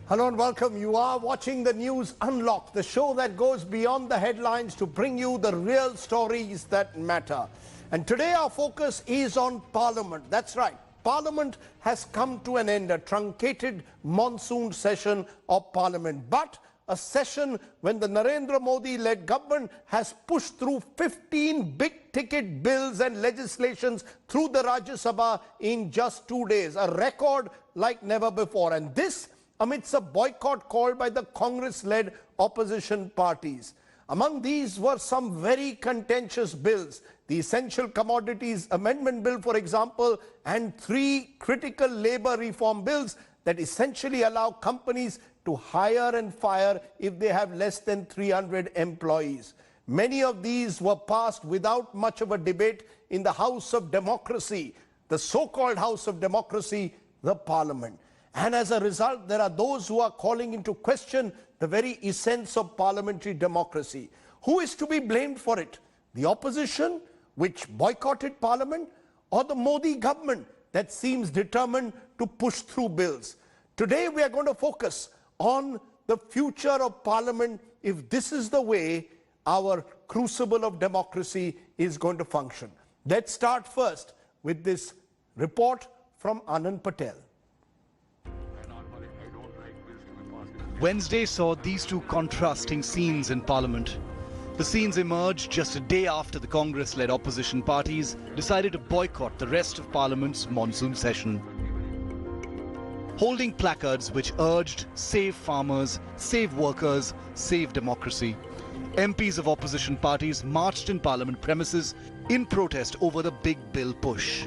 Hello and welcome. You are watching the News Unlocked, the show that goes beyond the headlines to bring you the real stories that matter. And today our focus is on Parliament. That's right. Parliament has come to an end, a truncated monsoon session of Parliament. But a session when the Narendra Modi-led government has pushed through 15 big-ticket bills and legislations through the Rajya Sabha in just 2 days, a record like never before. And this amidst a boycott called by the Congress-led opposition parties. Among these were some very contentious bills. The Essential Commodities Amendment Bill, for example, and 3 critical labour reform bills that essentially allow companies to hire and fire if they have less than 300 employees. Many of these were passed without much of a debate in the House of Democracy, the so-called House of Democracy, the Parliament. And as a result, there are those who are calling into question the very essence of parliamentary democracy. Who is to be blamed for it? The opposition, which boycotted Parliament, or the Modi government that seems determined to push through bills? Today we are going to focus on the future of Parliament if this is the way our crucible of democracy is going to function. Let's start first with this report from Anand Patel. Wednesday saw these two contrasting scenes in Parliament. The scenes emerged just a day after the Congress-led opposition parties decided to boycott the rest of Parliament's monsoon session. Holding placards which urged "Save farmers, save workers, save democracy," MPs of opposition parties marched in Parliament premises in protest over the big bill push.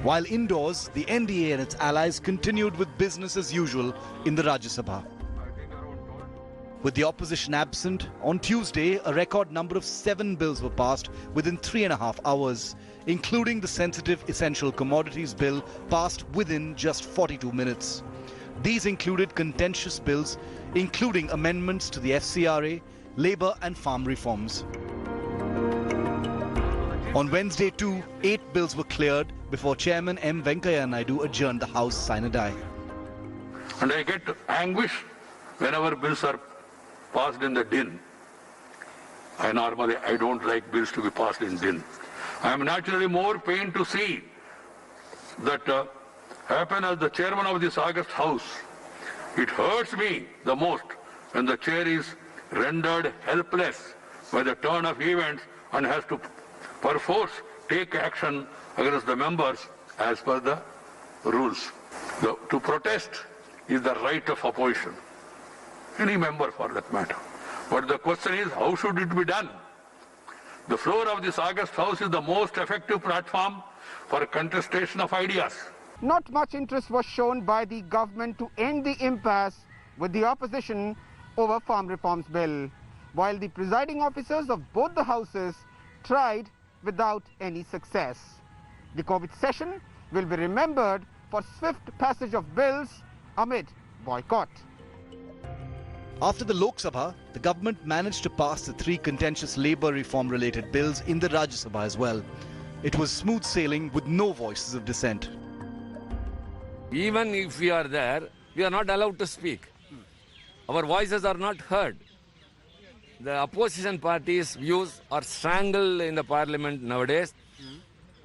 While indoors, the NDA and its allies continued with business as usual in the Rajya Sabha. With the opposition absent, on Tuesday, a record number of 7 bills were passed within 3.5 hours, including the sensitive Essential Commodities Bill passed within just 42 minutes. These included contentious bills, including amendments to the FCRA, labour and farm reforms. On Wednesday too, 8 bills were cleared before Chairman M. Venkaiah Naidu adjourned the House sine die. And I get anguish whenever bills are passed in the din. I don't like bills to be passed in din. I am naturally more pained to see that happen as the chairman of this August House. It hurts me the most when the chair is rendered helpless by the turn of events and has to perforce take action against the members as per the rules. To protest is the right of opposition. Any member for that matter. But the question is, how should it be done? The floor of this August House is the most effective platform for contestation of ideas. Not much interest was shown by the government to end the impasse with the opposition over Farm Reforms Bill, while the presiding officers of both the houses tried without any success. The COVID session will be remembered for swift passage of bills amid boycott. After the Lok Sabha, the government managed to pass the 3 contentious labour reform-related bills in the Rajya Sabha as well. It was smooth sailing with no voices of dissent. Even if we are there, we are not allowed to speak. Our voices are not heard. The opposition parties' views are strangled in the Parliament nowadays.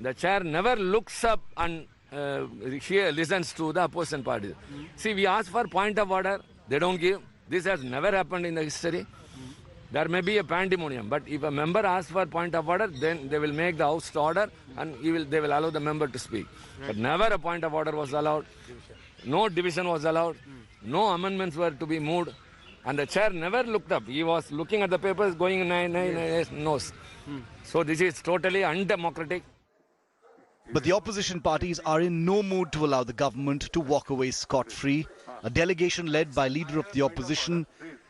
The chair never looks up and listens to the opposition parties. See, we ask for point of order, they don't give. This has never happened in the history. There may be a pandemonium, but if a member asks for point of order, then they will make the House to order and they will allow the member to speak. But never a point of order was allowed. No division was allowed. No amendments were to be moved. And the chair never looked up. He was looking at the papers, going nose. So this is totally undemocratic. But the opposition parties are in no mood to allow the government to walk away scot-free. A delegation led by leader of the opposition,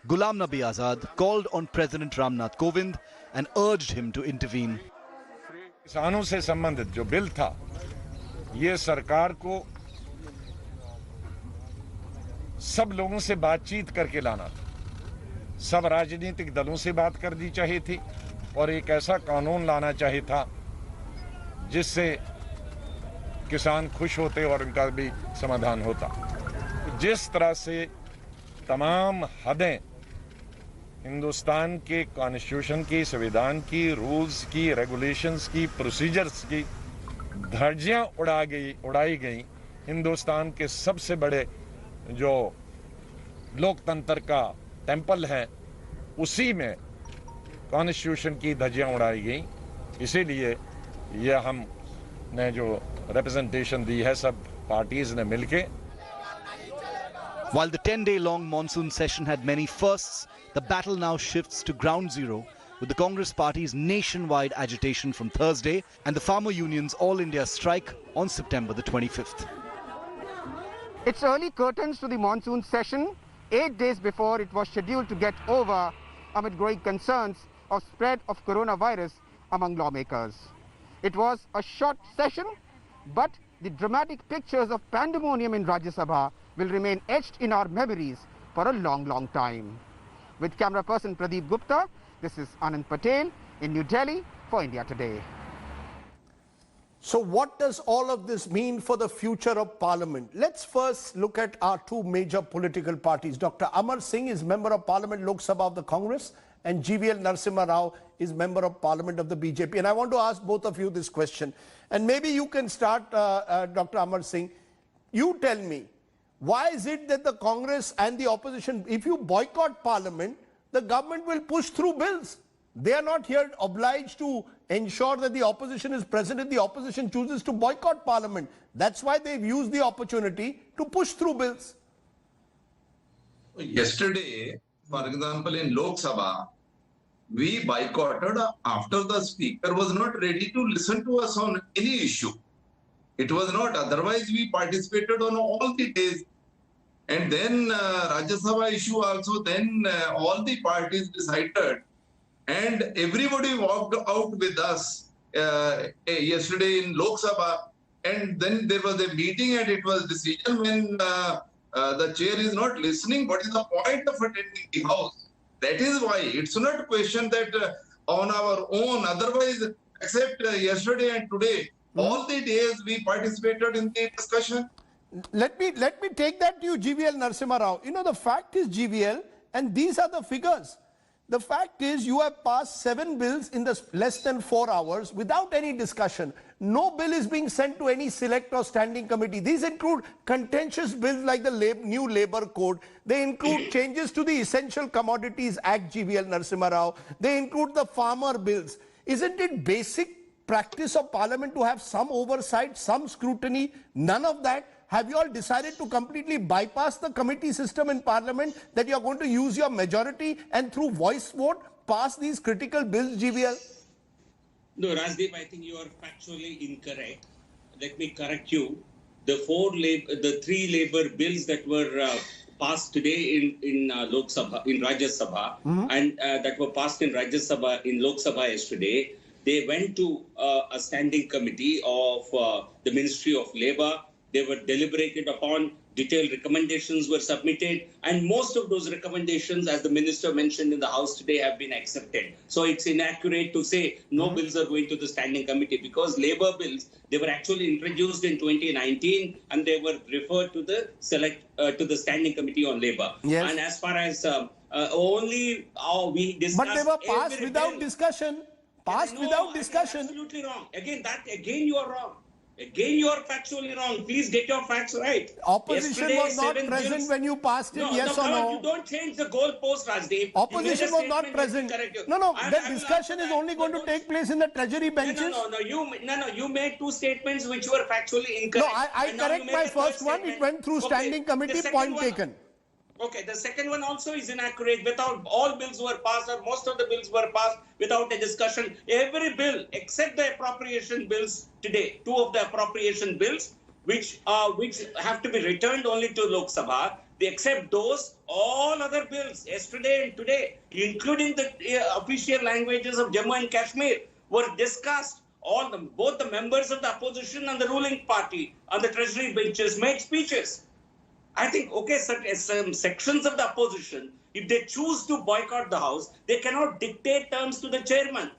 Ghulam Nabi Azad, called on President Ramnath Kovind and urged him to intervene. किसानों से संबंधित जो bill था, ये सरकार को सब लोगों से बातचीत करके लाना था। सब राजनीतिक दलों से बात करनी चाहिए थी और एक ऐसा कानून लाना चाहिए था जिससे किसान खुश होते और उनका भी समाधान होता। जिस तरह से तमाम हदें हिंदुस्तान के कॉन्स्टिट्यूशन की, संविधान की, रूल्स की, रेगुलेशंस की, प्रोसीजर्स की धज्जियां उड़ाई गई। हिंदुस्तान के सबसे बड़े जो लोकतंत्र का टेंपल है उसी में कॉन्स्टिट्यूशन की धज्जियां उड़ाई गई। इसीलिए ये हमने जो रिप्रेजेंटेशन दी है सब पार्टीज ने मिलके। While the 10-day-long monsoon session had many firsts, the battle now shifts to ground zero with the Congress Party's nationwide agitation from Thursday and the Farmer Union's All India strike on September the 25th. It's early curtains to the monsoon session, 8 days before it was scheduled to get over amid growing concerns of spread of coronavirus among lawmakers. It was a short session, but the dramatic pictures of pandemonium in Rajya Sabha will remain etched in our memories for a long, long time. With camera person Pradeep Gupta, this is Anand Patel in New Delhi for India Today. So what does all of this mean for the future of Parliament? Let's first look at our two major political parties. Dr. Amar Singh is Member of Parliament Lok Sabha of the Congress and GVL Narasimha Rao is Member of Parliament of the BJP. And I want to ask both of you this question. And maybe you can start, Dr. Amar Singh. You tell me, why is it that the Congress and the opposition, if you boycott Parliament, the government will push through bills? They are not here obliged to ensure that the opposition is present if the opposition chooses to boycott Parliament. That's why they've used the opportunity to push through bills. Yesterday, for example, in Lok Sabha, we boycotted after the speaker was not ready to listen to us on any issue. It was not. Otherwise, we participated on all the days. And then Rajya Sabha issue also, then all the parties decided. And everybody walked out with us yesterday in Lok Sabha. And then there was a meeting and it was decision when the chair is not listening. What is the point of attending the house? That is why it's not a question that on our own, otherwise, except yesterday and today, all the days we participated in the discussion. Let me take that to you, GVL Narasimha Rao. You know, the fact is, GVL, and these are the figures. The fact is you have passed 7 bills in the less than 4 hours without any discussion. No bill is being sent to any select or standing committee. These include contentious bills like the new Labour Code. They include changes to the Essential Commodities Act, GVL Narasimha Rao. They include the farmer bills. Isn't it basic practice of Parliament to have some oversight, some scrutiny? None of that. Have you all decided to completely bypass the committee system in Parliament, that you are going to use your majority and through voice vote pass these critical bills, GVL? No, Rajdeep, I think you are factually incorrect. Let me correct you. The 3 labor bills that were passed today in Lok Sabha, in Rajya Sabha, and that were passed in Rajya Sabha, in Lok Sabha yesterday, they went to a standing committee of the Ministry of Labour. They were deliberated upon, detailed recommendations were submitted, and most of those recommendations, as the minister mentioned in the House today, have been accepted. So it's inaccurate to say no bills are going to the standing committee, because Labour bills, they were actually introduced in 2019 and they were referred to the standing committee on Labour. Yes. And as far as we discussed, but they were passed without discussion. Passed without discussion. Absolutely wrong. Again, you are wrong. Again, you are factually wrong. Please get your facts right. Opposition Yesterday, was not present bills, when you passed it, yes or no? You don't change the goalpost, Rajdeep. Opposition was not present. No, that discussion is only going to take place in the treasury benches. No, you made 2 statements which were factually incorrect. No, I correct my first one. It went through standing committee, point taken. Okay, the second one also is inaccurate. Without all bills were passed, or most of the bills were passed without a discussion. Every bill except the appropriation bills today, 2 of the appropriation bills which have to be returned only to Lok Sabha, they accept those. All other bills yesterday and today, including the official languages of Jammu and Kashmir, were discussed. Both the members of the opposition and the ruling party on the treasury benches made speeches. I think, okay, some sections of the opposition, if they choose to boycott the House, they cannot dictate terms to the chairman.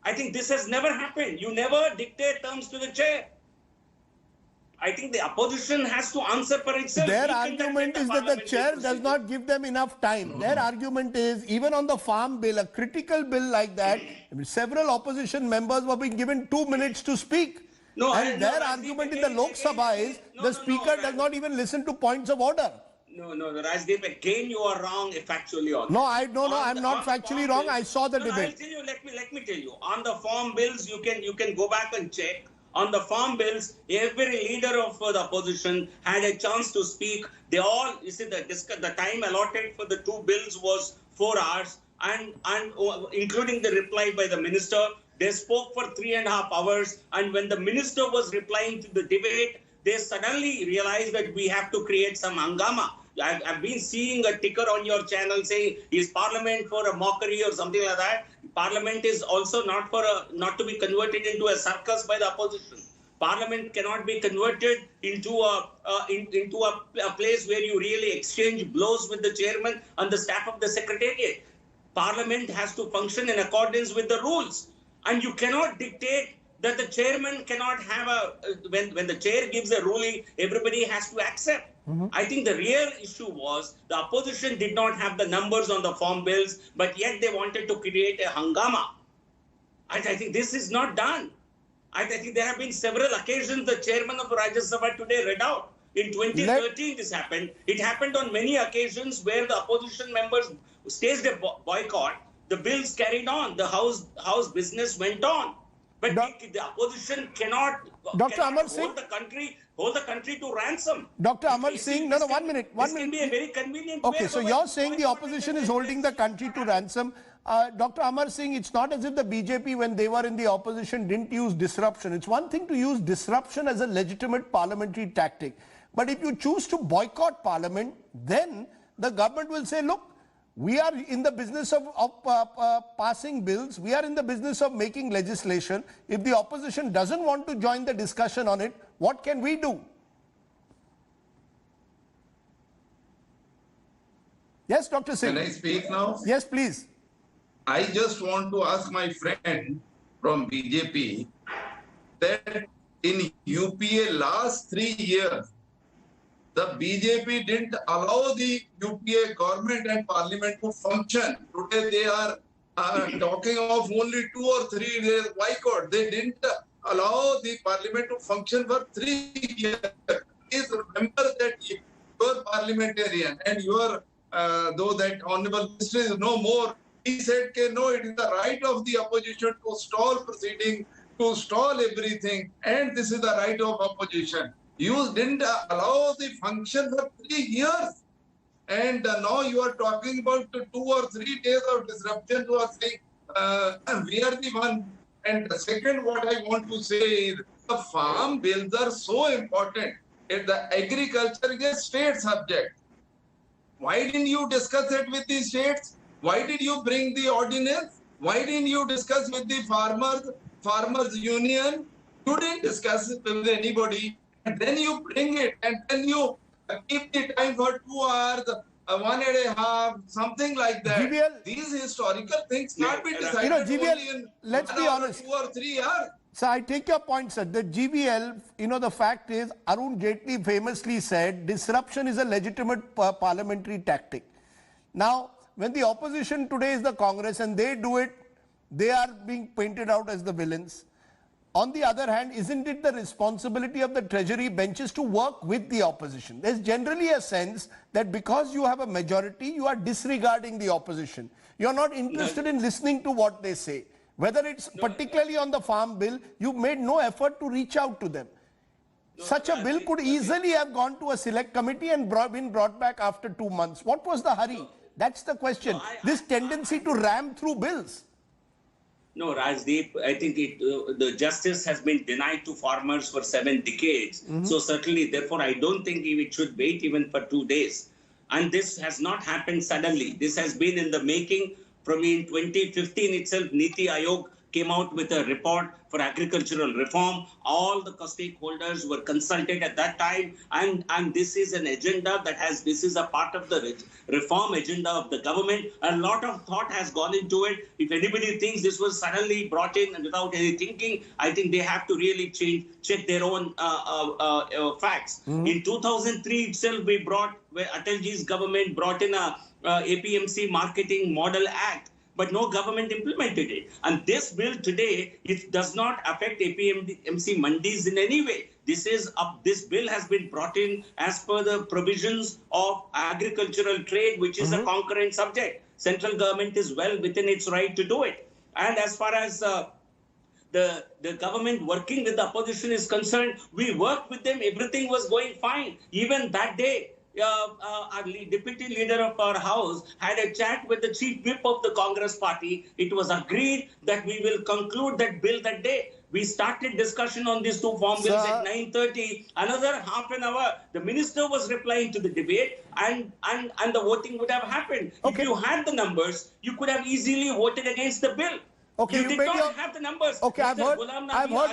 I think this has never happened. You never dictate terms to the chair. I think the opposition has to answer for itself. Their We argument conducted is that the parliamentary chair does procedure. not give them enough time. Their argument is, even on the farm bill, a critical bill like that, several opposition members were being given 2 minutes to speak. No, And no, their Rajdeep, argument in the again, Lok Sabha again, is, no, the no, speaker no, does not even listen to points of order. No, Rajdeep, again you are wrong factually on No, this. I'm not factually wrong. I saw the I'll debate. tell you, let me tell you. On the farm bills, you can go back and check. On the farm bills, every leader of the opposition had a chance to speak. They all, you see, the time allotted for the two bills was 4 hours, and including the reply by the minister, they spoke for 3.5 hours. And when the minister was replying to the debate, they suddenly realized that we have to create some hangama. I've been seeing a ticker on your channel saying, is Parliament for a mockery or something like that? Parliament is also not to be converted into a circus by the opposition. Parliament cannot be converted into a place where you really exchange blows with the chairman and the staff of the secretariat. Parliament has to function in accordance with the rules, and you cannot dictate that the chairman cannot have when the chair gives a ruling, everybody has to accept. I think the real issue was the opposition did not have the numbers on the farm bills, but yet they wanted to create a hangama. I think this is not done. I think there have been several occasions the chairman of Rajya Sabha today read out. In 2013 this happened. It happened on many occasions where the opposition members staged a boycott. The bills carried on. The house business went on. But the opposition cannot hold the country to ransom. Dr. Amar Singh, no, 1 minute. This can be a very convenient way. Okay, so you're saying the opposition is holding the country to ransom. Dr. Amar Singh, it's not as if the BJP, when they were in the opposition, didn't use disruption. It's one thing to use disruption as a legitimate parliamentary tactic. But if you choose to boycott parliament, then the government will say, look, we are in the business of passing bills. We are in the business of making legislation. If the opposition doesn't want to join the discussion on it, what can we do? Yes, Dr. Singh. Can I speak now? Yes, please. I just want to ask my friend from BJP that in UPA last 3 years, the BJP didn't allow the UPA government and parliament to function. Today they are talking of only 2 or 3 days boycott. They didn't allow the parliament to function for 3 years. Please remember that your parliamentarian and your, though that honorable minister is no more, he said, no, it is the right of the opposition to stall proceeding, to stall everything, and this is the right of opposition. You didn't allow the function for 3 years. And now you are talking about 2 or 3 days of disruption. You are saying we are the one. And the second, what I want to say is the farm bills are so important. If the agriculture is a state subject, why didn't you discuss it with the states? Why did you bring the ordinance? Why didn't you discuss with the farmers union? You didn't discuss it with anybody. And then you bring it, and then you keep the time for 2 hours, 1.5, something like that. GVL, these historical things can't be decided GVL, only in let's be honest. 2 or 3 hours. So I take your point, sir. The GVL, the fact is, Arun Jaitley famously said, disruption is a legitimate parliamentary tactic. Now, when the opposition today is the Congress and they do it, they are being painted out as the villains. On the other hand, isn't it the responsibility of the Treasury benches to work with the opposition? There's generally a sense that because you have a majority, you are disregarding the opposition. You're not interested in listening to what they say. Whether it's particularly on the farm bill, you've made no effort to reach out to them. Such a bill could easily have gone to a select committee and been brought back after 2 months. What was the hurry? That's the question. This tendency to ram through bills. No, Rajdeep, I think the justice has been denied to farmers for 7 decades. So certainly, therefore, I don't think it should wait even for 2 days. And this has not happened suddenly. This has been in the making from in 2015 itself. Niti Ayog came out with a report for agricultural reform. All the stakeholders were consulted at that time, and this is an agenda this is a part of the reform agenda of the government. A lot of thought has gone into it. If anybody thinks this was suddenly brought in and without any thinking, I think they have to really check their own facts. In 2003 itself, where Atalji's government brought in a APMC Marketing Model Act, but no government implemented it. And this bill today, it does not affect APMC mandis in any way. This bill has been brought in as per the provisions of agricultural trade, which is a concurrent subject. Central government is well within its right to do it. And as far as the government working with the opposition is concerned, we worked with them. Everything was going fine. Even that day, our deputy leader of our house had a chat with the chief whip of the Congress party. It was agreed that we will conclude that bill that day. We started discussion on these two farm bills at 9:30. Another half an hour, the minister was replying to the debate, and the voting would have happened. Okay. If you had the numbers, you could have easily voted against the bill. Okay, you did not have the numbers. Okay, I've heard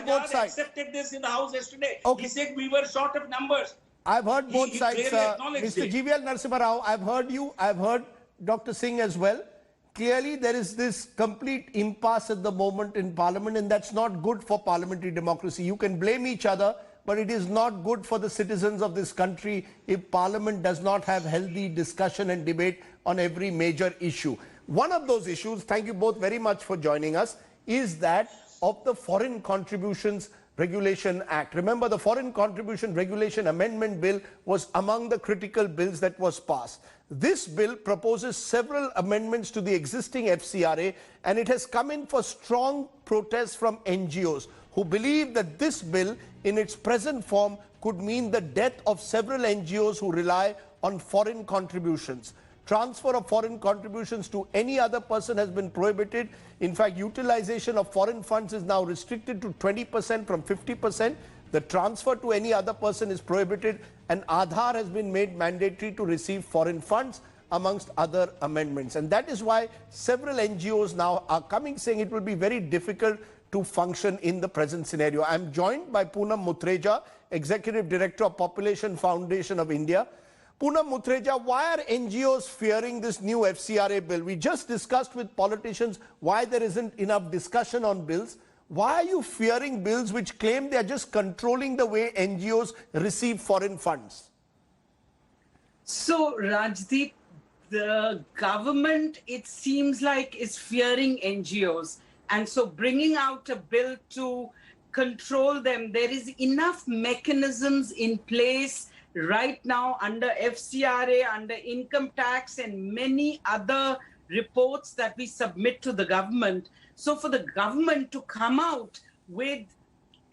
both sides. Accepted this in the house yesterday. Okay. He said we were short of numbers. I've heard both sides, Mr. GVL Narasimha Rao. I've heard you. I've heard Dr. Singh as well. Clearly, there is this complete impasse at the moment in Parliament, and that's not good for parliamentary democracy. You can blame each other, but it is not good for the citizens of this country if Parliament does not have healthy discussion and debate on every major issue. One of those issues, thank you both very much for joining us, is that of the Foreign Contributions Regulation Act. Remember, the Foreign Contribution Regulation Amendment Bill was among the critical bills that was passed. This bill proposes several amendments to the existing FCRA, and it has come in for strong protests from NGOs who believe that this bill in its present form could mean the death of several NGOs who rely on foreign contributions. Transfer of foreign contributions to any other person has been prohibited. In fact, utilization of foreign funds is now restricted to 20% from 50%. The transfer to any other person is prohibited, and Aadhaar has been made mandatory to receive foreign funds, amongst other amendments. And that is why several NGOs now are coming saying it will be very difficult to function in the present scenario. I'm joined by Poonam Muthreja, Executive Director of Population Foundation of India. Poonam Muthreja, why are NGOs fearing this new FCRA bill? We just discussed with politicians why there isn't enough discussion on bills. Why are you fearing bills which claim they are just controlling the way NGOs receive foreign funds? So, Rajdeep, the government, it seems like, is fearing NGOs. And so bringing out a bill to control them, there is enough mechanisms in place right now under FCRA, under income tax, and many other reports that we submit to the government. So for the government to come out with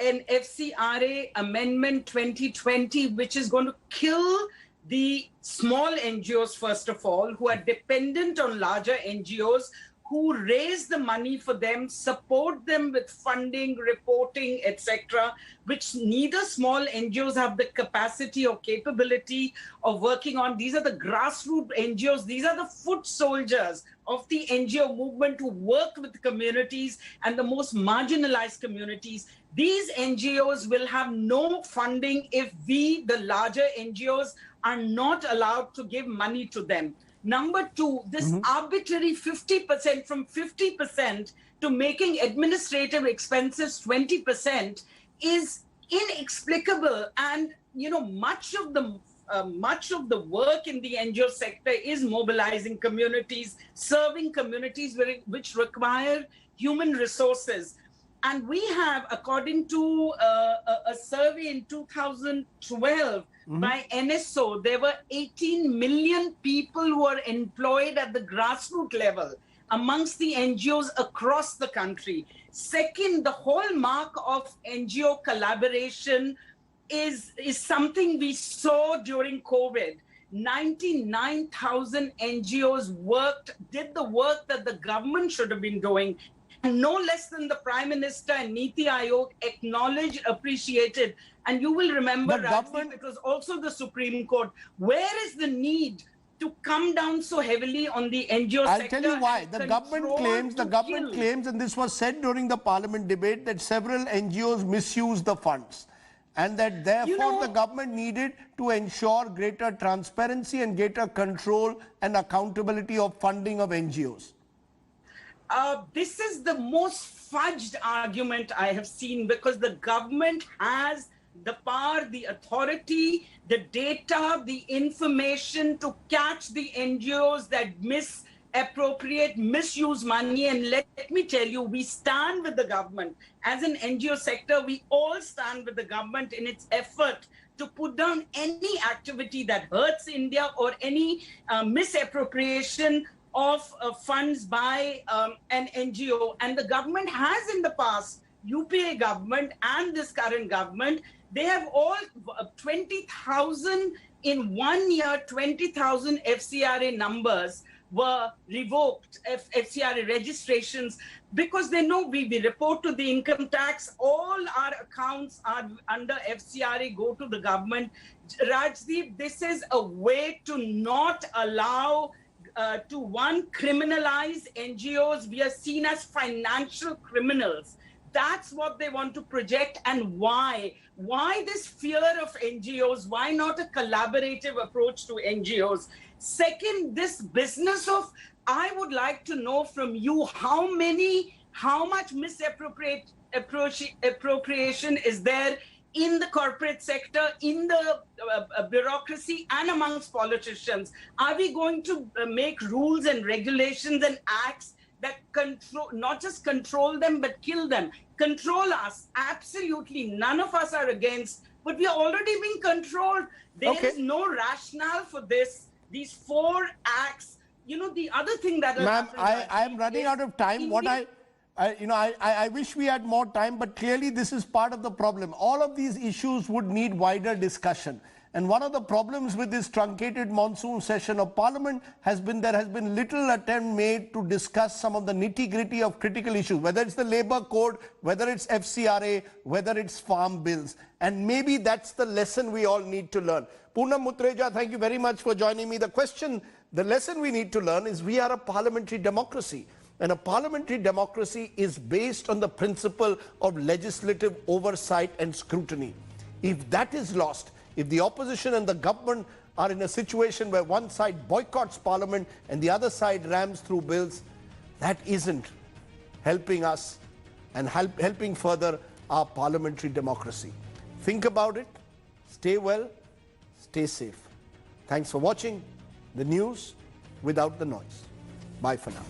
an FCRA Amendment 2020, which is going to kill the small NGOs, first of all, who are dependent on larger NGOs, who raise the money for them, support them with funding, reporting, etc., which neither small NGOs have the capacity or capability of working on. These are the grassroots NGOs. These are the foot soldiers of the NGO movement who work with communities and the most marginalized communities. These NGOs will have no funding if we, the larger NGOs, are not allowed to give money to them. Number two, this arbitrary 50% from 50% to making administrative expenses 20% is inexplicable. And, you know, much of the work in the NGO sector is mobilizing communities, serving communities which require human resources. And we have, according to a survey in 2012 by NSO, there were 18 million people who are employed at the grassroots level amongst the NGOs across the country. Second, the hallmark of NGO collaboration is something we saw during COVID. 99,000 NGOs did the work that the government should have been doing. No less than the Prime Minister and Niti Aayog acknowledged, appreciated. And you will remember, Rajdeep, it was also the Supreme Court. Where is the need to come down so heavily on the NGO I'll sector. tell you why. and The government control claims, and this was said during the parliament debate, that several NGOs misuse the funds, and that therefore the government needed to ensure greater transparency and greater control and accountability of funding of NGOs. This is the most fudged argument I have seen, because the government has the power, the authority, the data, the information to catch the NGOs that misuse money. And let me tell you, we stand with the government. As an NGO sector, we all stand with the government in its effort to put down any activity that hurts India or any misappropriation of funds by an NGO. And the government has in the past, UPA government and this current government, they have all 20,000 in 1 year, 20,000 FCRA numbers were revoked, FCRA registrations, because they know we report to the income tax, all our accounts are under FCRA, go to the government. Rajdeep, this is a way to not allow to criminalize NGOs. We are seen as financial criminals. That's what they want to project. And why? Why this fear of NGOs? Why not a collaborative approach to NGOs? Second, this business of, I would like to know from you, how much misappropriation is there in the corporate sector, in the bureaucracy, and amongst politicians? Are we going to make rules and regulations and acts that control, not just control them, but kill them? Control us, absolutely. None of us are against, but we are already being controlled. There is no rationale for this. These 4 acts. You know, the other thing that... Ma'am, I am running out of time. I wish we had more time, but clearly this is part of the problem. All of these issues would need wider discussion. And one of the problems with this truncated monsoon session of Parliament has been there has been little attempt made to discuss some of the nitty-gritty of critical issues, whether it's the labour code, whether it's FCRA, whether it's farm bills. And maybe that's the lesson we all need to learn. Poonam Mutreja, thank you very much for joining me. The lesson we need to learn is we are a parliamentary democracy. And a parliamentary democracy is based on the principle of legislative oversight and scrutiny. If that is lost, if the opposition and the government are in a situation where one side boycotts Parliament and the other side rams through bills, that isn't helping us and helping further our parliamentary democracy. Think about it, stay well, stay safe. Thanks for watching the news without the noise. Bye for now.